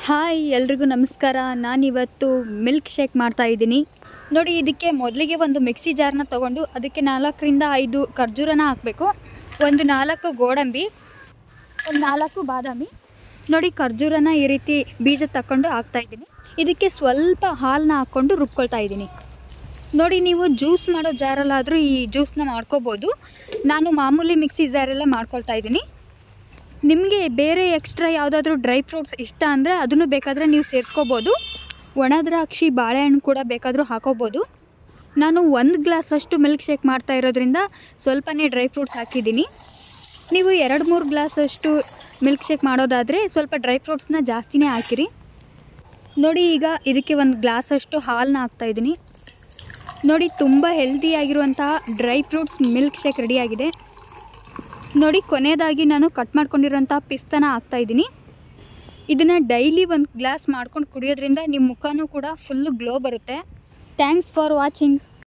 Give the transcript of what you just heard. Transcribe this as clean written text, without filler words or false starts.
Hi ಎಲ್ರಿಗೂ ನಮಸ್ಕಾರ. ನಾನಿವತ್ತು ಮಿಲ್ಕ್ ಶೇಕ್ ಮಾಡ್ತಾಯಿದ್ದೀನಿ. ನೋಡಿ, ಇದಕ್ಕೆ ಮೊದಲಿಗೆ ಒಂದು ಮಿಕ್ಸಿ ಜಾರ್ನ ತೊಗೊಂಡು ಅದಕ್ಕೆ 4ರಿಂದ 5 ಖರ್ಜೂರನ ಹಾಕಬೇಕು. ಒಂದು 4 ಗೋಡಂಬಿ, ಒಂದು 4 ಬಾದಾಮಿ. ನೋಡಿ, ಖರ್ಜೂರನ ಈ ರೀತಿ ಬೀಜ ತಗೊಂಡು ಹಾಕ್ತಾಯಿದ್ದೀನಿ. ಇದಕ್ಕೆ ಸ್ವಲ್ಪ ಹಾಲನ್ನ ಹಾಕ್ಕೊಂಡು ರುಬ್ಕೊಳ್ತಾ ಇದ್ದೀನಿ. ನೋಡಿ, ನೀವು ಜ್ಯೂಸ್ ಮಾಡೋ ಜಾರಲ್ಲಾದರೂ ಈ ಜ್ಯೂಸನ್ನ ಮಾಡ್ಕೋಬೋದು. ನಾನು ಮಾಮೂಲಿ ಮಿಕ್ಸಿ ಜಾರಲ್ಲೇ ಮಾಡ್ಕೊಳ್ತಾ ಇದ್ದೀನಿ. ನಿಮಗೆ ಬೇರೆ ಎಕ್ಸ್ಟ್ರಾ ಯಾವುದಾದ್ರೂ ಡ್ರೈ ಫ್ರೂಟ್ಸ್ ಇಷ್ಟ ಅಂದರೆ ಅದನ್ನು ಬೇಕಾದರೆ ನೀವು ಸೇರಿಸ್ಕೋಬೋದು. ಒಣ ದ್ರಾಕ್ಷಿ, ಬಾಳೆಹಣ್ಣು ಕೂಡ ಬೇಕಾದರೂ ಹಾಕೋಬೋದು. ನಾನು 1 ಗ್ಲಾಸಷ್ಟು ಮಿಲ್ಕ್ ಶೇಕ್ ಮಾಡ್ತಾ ಇರೋದ್ರಿಂದ ಸ್ವಲ್ಪನೇ ಡ್ರೈ ಫ್ರೂಟ್ಸ್ ಹಾಕಿದ್ದೀನಿ. ನೀವು 2-3 ಗ್ಲಾಸಷ್ಟು ಮಿಲ್ಕ್ ಶೇಕ್ ಮಾಡೋದಾದರೆ ಸ್ವಲ್ಪ ಡ್ರೈ ಫ್ರೂಟ್ಸ್ನ ಜಾಸ್ತಿನೇ ಹಾಕಿರಿ. ನೋಡಿ, ಈಗ ಇದಕ್ಕೆ 1 ಗ್ಲಾಸಷ್ಟು ಹಾಲನ್ನ ಹಾಕ್ತಾಯಿದ್ದೀನಿ. ನೋಡಿ, ತುಂಬ ಹೆಲ್ದಿಯಾಗಿರುವಂತಹ ಡ್ರೈ ಫ್ರೂಟ್ಸ್ ಮಿಲ್ಕ್ ಶೇಕ್ ರೆಡಿಯಾಗಿದೆ. ನೋಡಿ, ಕೊನೆಯದಾಗಿ ನಾನು ಕಟ್ ಮಾಡ್ಕೊಂಡಿರೋಂಥ ಪಿಸ್ತಾನ ಹಾಕ್ತಾಯಿದ್ದೀನಿ. ಇದನ್ನು ಡೈಲಿ 1 ಗ್ಲಾಸ್ ಮಾಡ್ಕೊಂಡು ಕುಡಿಯೋದ್ರಿಂದ ನಿಮ್ಮ ಮುಖನೂ ಕೂಡ ಫುಲ್ಲು ಗ್ಲೋ ಬರುತ್ತೆ. Thanks for watching.